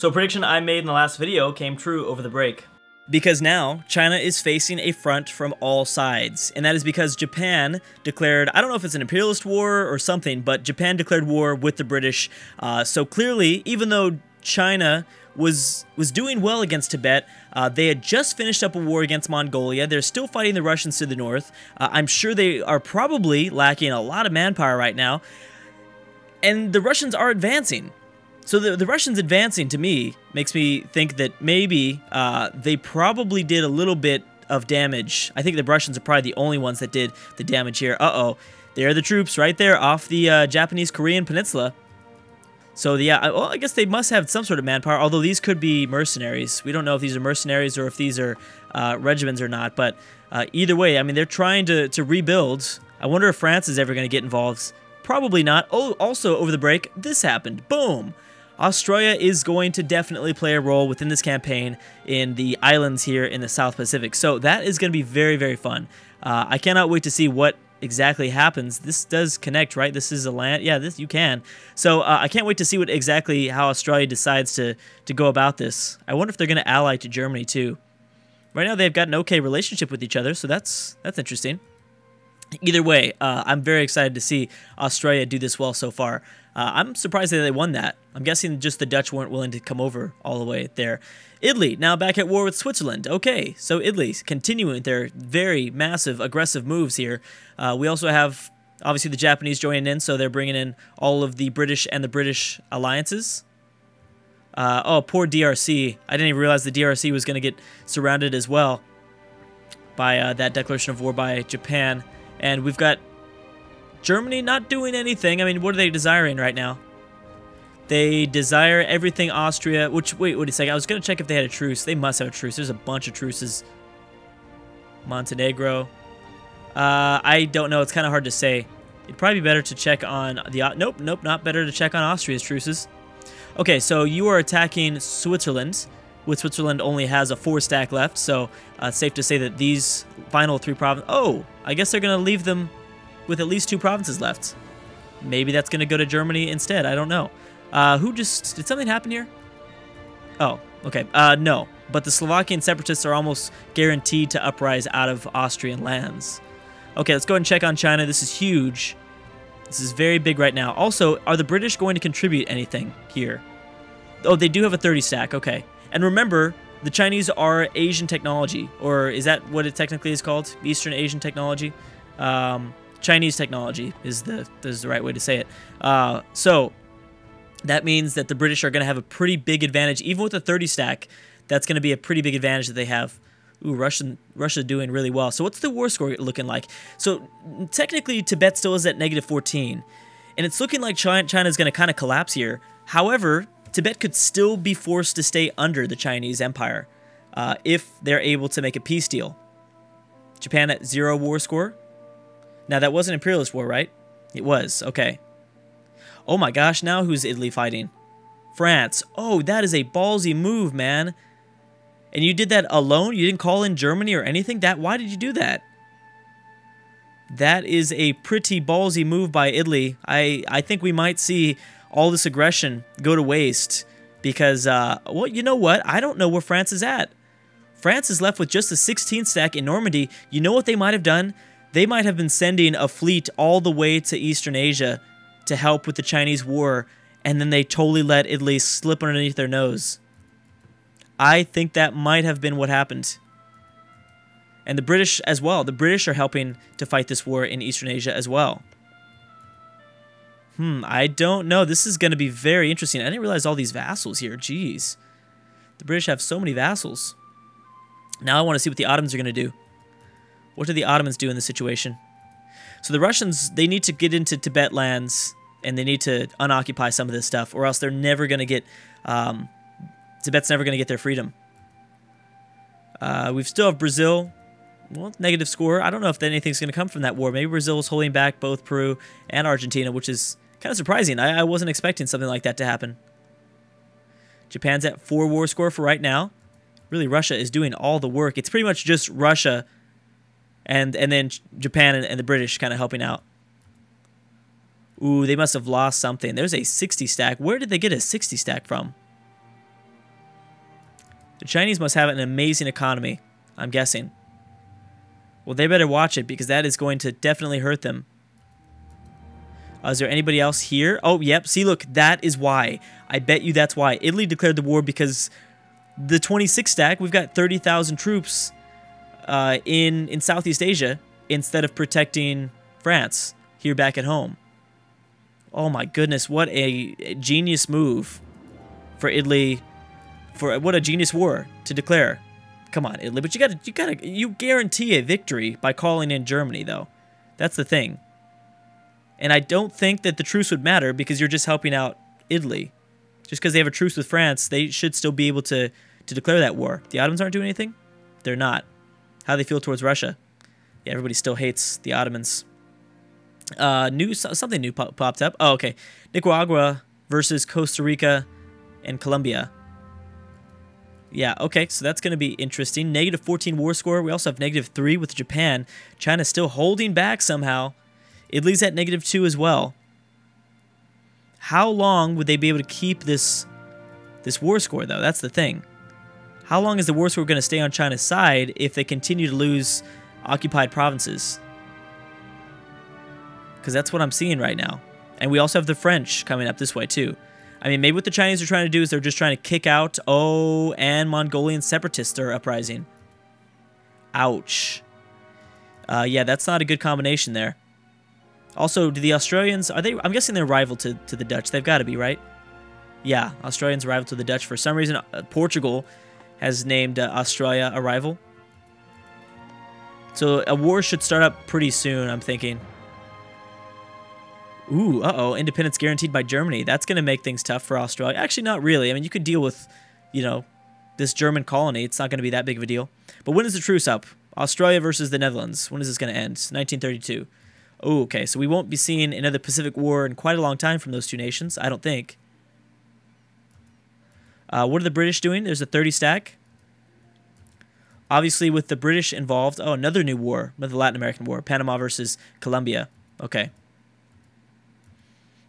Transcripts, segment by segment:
So a prediction I made in the last video came true over the break. Because now, China is facing a front from all sides, and that is because Japan declared, I don't know if it's an imperialist war or something, but Japan declared war with the British. So clearly, even though China was doing well against Tibet, they had just finished up a war against Mongolia. They're still fighting the Russians to the north. I'm sure they are probably lacking a lot of manpower right now, and the Russians are advancing. So the Russians advancing, to me, makes me think that maybe they probably did a little bit of damage. I think the Russians are probably the only ones that did the damage here. Uh-oh. There are the troops right there off the Japanese-Korean peninsula. So, yeah, well, I guess they must have some sort of manpower, although these could be mercenaries. We don't know if these are mercenaries or if these are regiments or not. But either way, I mean, they're trying to rebuild. I wonder if France is ever going to get involved. Probably not. Oh, also, over the break, this happened. Boom! Australia is going to definitely play a role within this campaign in the islands here in the South Pacific. So that is going to be very, very fun. I cannot wait to see what exactly happens. This does connect, right? This is a land. Yeah, this you can. So I can't wait to see how Australia decides to go about this. I wonder if they're going to ally to Germany too. Right now they've got an okay relationship with each other, so that's interesting. Either way, I'm very excited to see Australia do this well so far. I'm surprised that they won that. I'm guessing just the Dutch weren't willing to come over all the way there. Italy, now back at war with Switzerland. Okay, so Italy's continuing their very massive, aggressive moves here. We also have, obviously, the Japanese joining in, so they're bringing in all of the British and the British alliances. Oh, poor DRC. I didn't even realize the DRC was going to get surrounded as well by that declaration of war by Japan. And we've got Germany not doing anything. I mean, what are they desiring right now? They desire everything Austria, which, wait a second. I was going to check if they had a truce. They must have a truce. There's a bunch of truces. Montenegro. I don't know. It's kind of hard to say. It'd probably be better to check on the... Nope, not better to check on Austria's truces. Okay, so you are attacking Switzerland. With Switzerland only has a 4-stack left, so it's safe to say that these final 3 provinces... Oh, I guess they're going to leave them with at least 2 provinces left. Maybe that's going to go to Germany instead. I don't know. Did something happen here? Oh, okay. No. But the Slovakian separatists are almost guaranteed to uprise out of Austrian lands. Okay, let's go ahead and check on China. This is huge. This is very big right now. Also, are the British going to contribute anything here? Oh, they do have a 30-stack. Okay. And remember, the Chinese are Asian technology. Or is that what it technically is called? Eastern Asian technology? Chinese technology is the right way to say it. So that means that the British are going to have a pretty big advantage. Even with a 30-stack, that's going to be a pretty big advantage that they have. Ooh, Russia doing really well. So what's the war score looking like? So technically, Tibet still is at -14. And it's looking like China's going to kind of collapse here. However, Tibet could still be forced to stay under the Chinese Empire if they're able to make a peace deal. Japan at 0 war score. Now, that was an imperialist war, right? It was. Okay. Oh my gosh, now who's Italy fighting? France. Oh, that is a ballsy move, man. And you did that alone? You didn't call in Germany or anything? Why did you do that? That is a pretty ballsy move by Italy. I think we might see all this aggression go to waste because, well, you know what? I don't know where France is at. France is left with just a 16-stack in Normandy. You know what they might have done? They might have been sending a fleet all the way to Eastern Asia to help with the Chinese war, and then they totally let Italy slip underneath their nose. I think that might have been what happened. And the British as well. The British are helping to fight this war in Eastern Asia as well. I don't know. This is going to be very interesting. I didn't realize all these vassals here. Jeez. The British have so many vassals. Now I want to see what the Ottomans are going to do. What do the Ottomans do in this situation? So the Russians, they need to get into Tibet lands, and they need to unoccupy some of this stuff, or else they're never going to get... Tibet's never going to get their freedom. We still have Brazil. Well, negative score. I don't know if anything's going to come from that war. Maybe Brazil is holding back both Peru and Argentina, which is kind of surprising. I wasn't expecting something like that to happen. Japan's at 4 war score for right now. Really, Russia is doing all the work. It's pretty much just Russia and then Japan and the British kind of helping out. Ooh, they must have lost something. There's a 60 stack. Where did they get a 60 stack from? The Chinese must have an amazing economy, I'm guessing. Well, they better watch it because that is going to definitely hurt them. Is there anybody else here? Oh, yep. See, look, that is why. I bet you that's why. Italy declared the war because the 26 stack, we've got 30,000 troops in Southeast Asia instead of protecting France here back at home. Oh my goodness, what a genius move for Italy. What a genius war to declare. Come on, Italy, but you guarantee a victory by calling in Germany, though. That's the thing. And I don't think that the truce would matter because you're just helping out Italy. Just because they have a truce with France, they should still be able to declare that war. The Ottomans aren't doing anything? They're not. How do they feel towards Russia? Yeah, everybody still hates the Ottomans. Something new popped up. Oh, okay. Nicaragua versus Costa Rica and Colombia. Yeah, okay, so that's going to be interesting. -14 war score. We also have -3 with Japan. China's still holding back somehow. Italy's at -2 as well. How long would they be able to keep this war score, though? That's the thing. How long is the war score going to stay on China's side if they continue to lose occupied provinces? Because that's what I'm seeing right now. And we also have the French coming up this way, too. I mean, maybe what the Chinese are trying to do is they're just trying to kick out, and Mongolian separatists are uprising. Ouch. Yeah, that's not a good combination there. Also, do the Australians, I'm guessing they're rival to the Dutch. They've got to be, right? Yeah, Australians are rival to the Dutch. For some reason, Portugal has named Australia a rival. So a war should start up pretty soon, I'm thinking. Ooh, uh-oh, independence guaranteed by Germany. That's going to make things tough for Australia. Actually, not really. I mean, you could deal with, you know, this German colony. It's not going to be that big of a deal. But when is the truce up? Australia versus the Netherlands. When is this going to end? 1932. Oh, okay, so we won't be seeing another Pacific War in quite a long time from those two nations, I don't think. What are the British doing? There's a 30 stack. Obviously, with the British involved, oh, another new war, another Latin American war, Panama versus Colombia. Okay.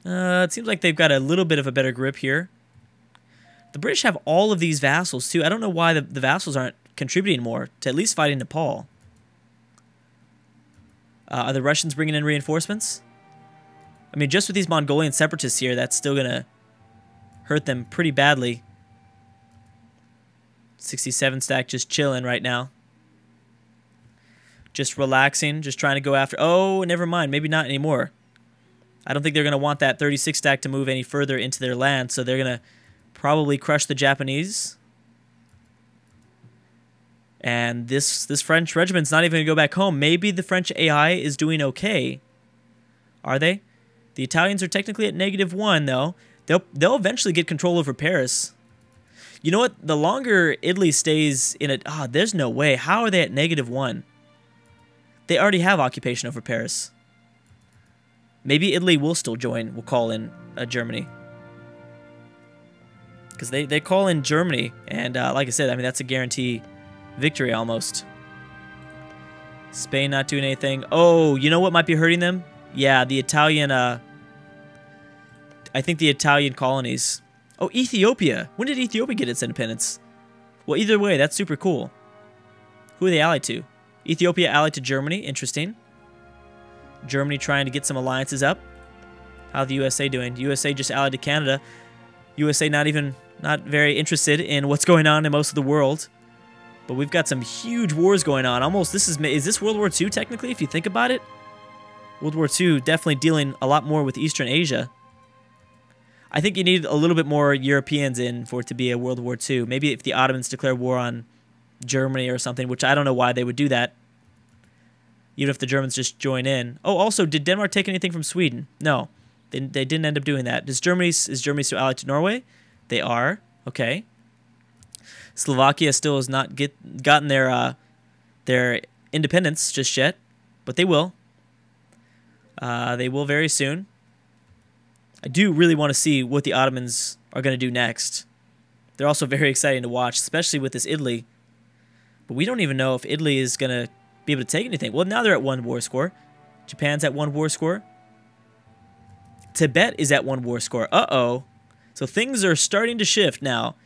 It seems like they've got a little bit of a better grip here. The British have all of these vassals, too. I don't know why the vassals aren't contributing more to at least fighting Nepal. Are the Russians bringing in reinforcements? I mean, just with these Mongolian separatists here, that's still going to hurt them pretty badly. 67 stack just chilling right now. Just relaxing, just trying to go after... Oh, never mind. Maybe not anymore. I don't think they're going to want that 36 stack to move any further into their land, so they're going to probably crush the Japanese. And this French regiment's not even going to go back home. Maybe the French AI is doing okay. Are they? The Italians are technically at -1, though. They'll eventually get control over Paris. You know what? The longer Italy stays in it... Ah, there's no way. How are they at -1? They already have occupation over Paris. Maybe Italy will still join. We'll call in Germany. Because they call in Germany. And like I said, I mean, that's a guarantee victory almost. Spain not doing anything. Oh, you know what might be hurting them? Yeah, the Italian... I think the Italian colonies. Oh, Ethiopia. When did Ethiopia get its independence? Well, either way, that's super cool. Who are they allied to? Ethiopia allied to Germany. Interesting. Germany trying to get some alliances up. How's the USA doing? USA just allied to Canada. USA not very interested in what's going on in most of the world. But we've got some huge wars going on. Almost, is this World War II technically, if you think about it? World War II definitely dealing a lot more with Eastern Asia. I think you need a little bit more Europeans in for it to be a World War II. Maybe if the Ottomans declare war on Germany or something, which I don't know why they would do that. Even if the Germans just join in. Oh, also, did Denmark take anything from Sweden? No, they didn't end up doing that. Is Germany still allied to Norway? They are. Okay. Slovakia still has not gotten their independence just yet, but they will. They will very soon. I do really want to see what the Ottomans are going to do next. They're also very exciting to watch, especially with this Italy. But we don't even know if Italy is going to be able to take anything. Well, now they're at 1 war score. Japan's at 1 war score. Tibet is at 1 war score. Uh-oh. So things are starting to shift now.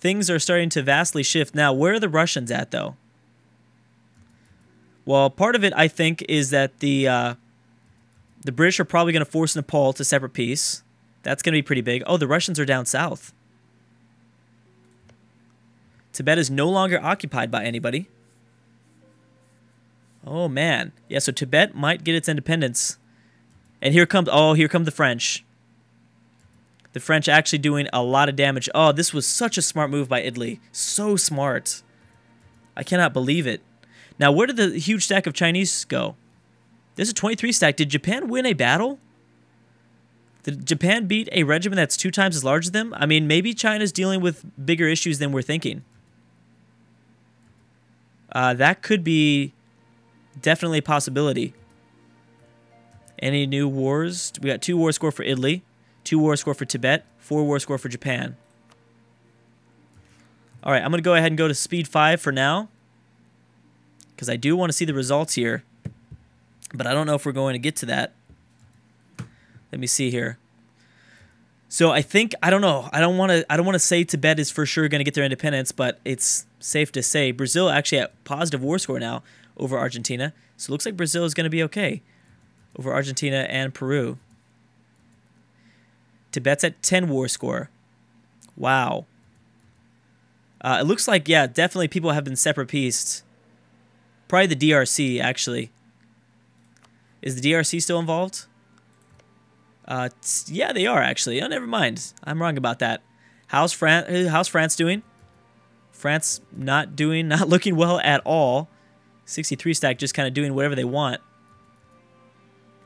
things are starting to vastly shift. Now, where are the Russians at, though? Well, part of it, I think, is that the British are probably going to force Nepal to separate peace. That's going to be pretty big. Oh, the Russians are down south. Tibet is no longer occupied by anybody. Oh, man. Yeah, so Tibet might get its independence. And here come the French. The French actually doing a lot of damage. Oh, this was such a smart move by Italy. So smart. I cannot believe it. Now, where did the huge stack of Chinese go? There's a 23 stack. Did Japan win a battle? Did Japan beat a regiment that's 2 times as large as them? I mean, maybe China's dealing with bigger issues than we're thinking. That could be definitely a possibility. Any new wars? We got 2 war score for Italy, 2 war score for Tibet, 4 war score for Japan. All right, I'm going to go ahead and go to speed 5 for now, because I do want to see the results here, but I don't know if we're going to get to that. Let me see here. So I think, I don't know. I don't want to say Tibet is for sure going to get their independence, but it's safe to say Brazil actually at positive war score now over Argentina. So it looks like Brazil is going to be okay over Argentina and Peru. Tibet's at 10 war score. Wow. It looks like, yeah, definitely people have been separate peaced. Probably the DRC, actually. Is the DRC still involved? Yeah, they are, actually. Oh, never mind. I'm wrong about that. How's France doing? France not looking well at all. 63 stack just kind of doing whatever they want.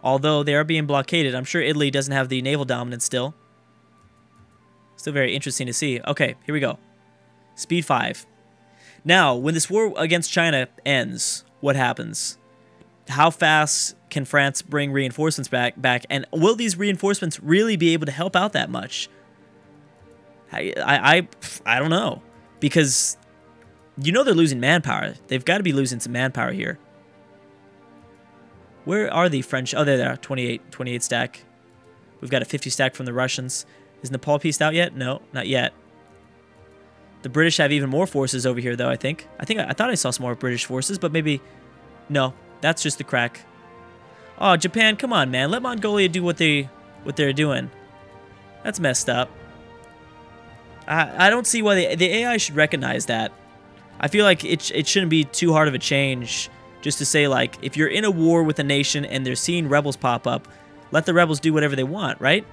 Although they are being blockaded. I'm sure Italy doesn't have the naval dominance still. Still very interesting to see. Okay, here we go. Speed 5. Now, when this war against China ends, what happens? How fast can France bring reinforcements back? And will these reinforcements really be able to help out that much? I don't know. Because you know they're losing manpower. They've got to be losing some manpower here. Where are the French? Oh, there they are. 28 stack. We've got a 50 stack from the Russians. Is Nepal pieced out yet? No, not yet. The British have even more forces over here, though, I think. I thought I saw some more British forces, but maybe... No, that's just the crack. Oh, Japan, come on, man. Let Mongolia do what they're doing. That's messed up. I don't see why the AI should recognize that. I feel like it shouldn't be too hard of a change just to say, like, if you're in a war with a nation and they're seeing rebels pop up, let the rebels do whatever they want, right?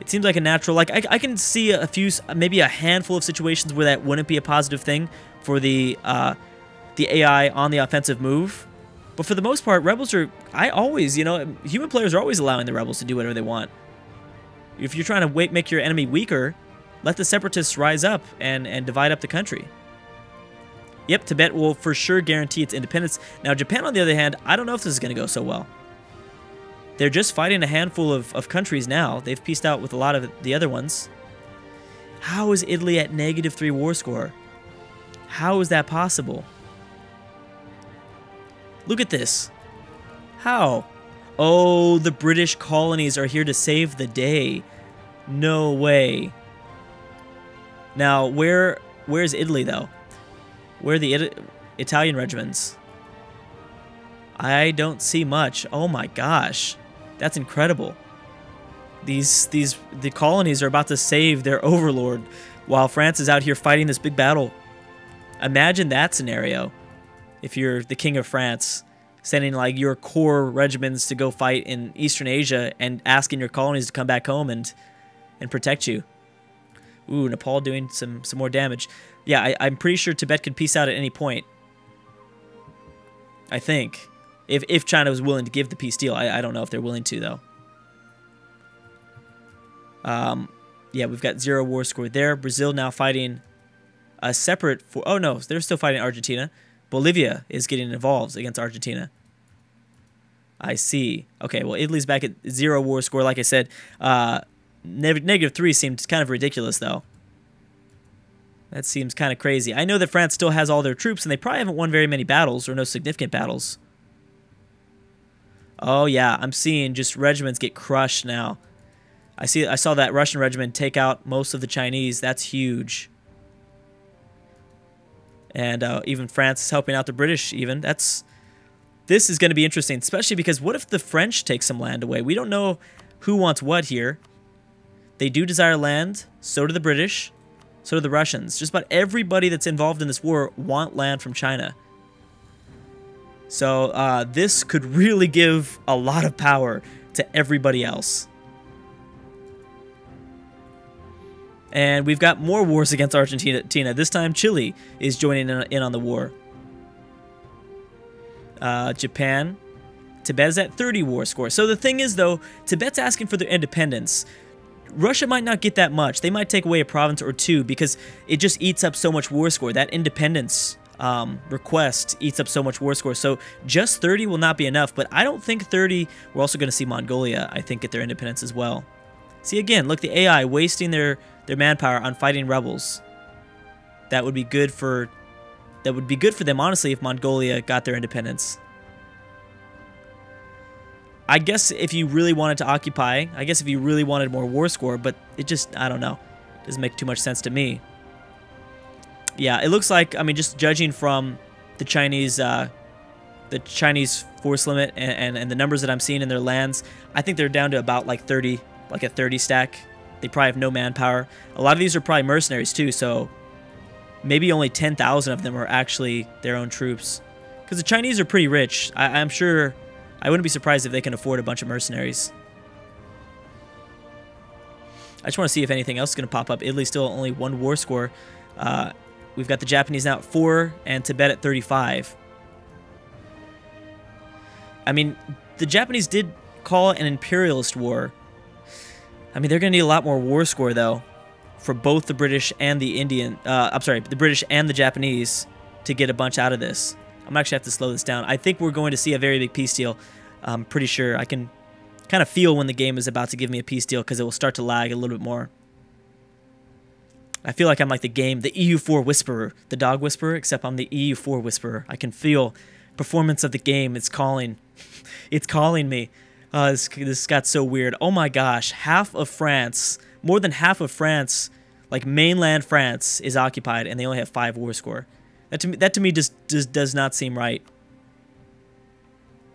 It seems like a natural, like, I can see a few, maybe a handful of situations where that wouldn't be a positive thing for the AI on the offensive move. But for the most part, rebels are, human players are always allowing the rebels to do whatever they want. If you're trying to make your enemy weaker, let the separatists rise up and divide up the country. Yep, Tibet will for sure guarantee its independence. Now, Japan, on the other hand, I don't know if this is going to go so well. They're just fighting a handful of countries now. They've pieced out with a lot of the other ones. How is Italy at -3 war score? How is that possible? Look at this. How? Oh, the British colonies are here to save the day. No way. Now, where's Italy, though? Where are the Italian regiments? I don't see much. Oh my gosh. That's incredible. The colonies are about to save their overlord while France is out here fighting this big battle. Imagine that scenario. If you're the king of France, sending like your core regiments to go fight in Eastern Asia and asking your colonies to come back home and protect you. Ooh, Nepal doing some more damage. Yeah, I'm pretty sure Tibet could peace out at any point. I think. If China was willing to give the peace deal. I don't know if they're willing to, though. Yeah, we've got 0 war score there. Brazil now fighting a separate... Oh, no, they're still fighting Argentina. Bolivia is getting involved against Argentina. I see. Okay, well, Italy's back at 0 war score, like I said. -3 seemed kind of ridiculous, though. That seems kind of crazy. I know that France still has all their troops, and they probably haven't won very many battles, or no significant battles. Oh, yeah, I'm seeing just regiments get crushed now. I saw that Russian regiment take out most of the Chinese. That's huge. And even France is helping out the British even. This is going to be interesting, especially because what if the French take some land away? We don't know who wants what here. They do desire land. So do the British. So do the Russians. Just about everybody that's involved in this war want land from China. So this could really give a lot of power to everybody else. And we've got more wars against Argentina. This time Chile is joining in on the war. Japan. Tibet is at 30 war score. So the thing is, though, Tibet's asking for their independence. Russia might not get that much. They might take away a province or two because it just eats up so much war score. That independence request eats up so much war score. So just 30 will not be enough. But I don't think 30... We're also going to see Mongolia, I think, get their independence as well. See, again, look, the AI wasting their manpower on fighting rebels. That would be good for... That would be good for them, honestly, if Mongolia got their independence. I guess if you really wanted to occupy, I guess if you really wanted more war score, but it just, I don't know. It doesn't make too much sense to me. Yeah, it looks like, I mean, just judging from the Chinese force limit and the numbers that I'm seeing in their lands, I think they're down to about like 30, like a 30 stack. They probably have no manpower. A lot of these are probably mercenaries too, so maybe only 10,000 of them are actually their own troops. Because the Chinese are pretty rich. I'm sure... I wouldn't be surprised if they can afford a bunch of mercenaries. I just want to see if anything else is going to pop up. Italy's still only 1 war score. We've got the Japanese now at 4 and Tibet at 35. I mean, the Japanese did call it an imperialist war. I mean, they're going to need a lot more war score, though, for both the British and the the British and the Japanese to get a bunch out of this. I'm actually have to slow this down. I think we're going to see a very big peace deal. I'm pretty sure. I can kind of feel when the game is about to give me a peace deal because it will start to lag a little bit more. I feel like I'm like the EU4 Whisperer, the dog whisperer, except I'm the EU4 Whisperer. I can feel performance of the game. It's calling. It's calling me. This got so weird. Oh my gosh. Half of France, more than half of France, like mainland France, is occupied, and they only have 5 war score. That to me just does not seem right.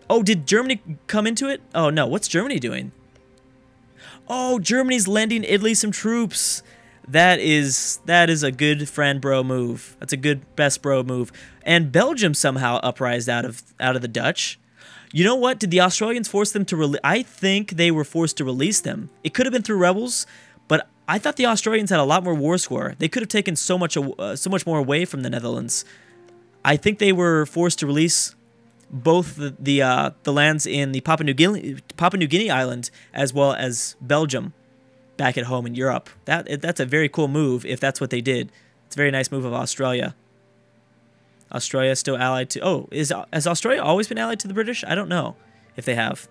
Oh, did Germany come into it? Oh no, what's Germany doing? Oh, Germany's lending Italy some troops. That is a good friend bro move. That's a good best bro move. And Belgium somehow uprised out of the Dutch. You know what? Did the Australians force them to release? I think they were forced to release them. It could have been through rebels, but I thought the Australians had a lot more war score. They could have taken so much more away from the Netherlands. I think they were forced to release both the lands in the Papua New Guinea island as well as Belgium back at home in Europe. That's a very cool move if that's what they did. It's a very nice move of Australia. Australia still allied to... Oh, has Australia always been allied to the British? I don't know if they have.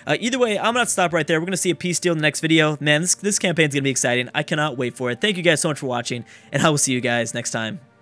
Either way, I'm going to stop right there. We're going to see a peace deal in the next video. Man, this campaign's going to be exciting. I cannot wait for it. Thank you guys so much for watching, and I will see you guys next time.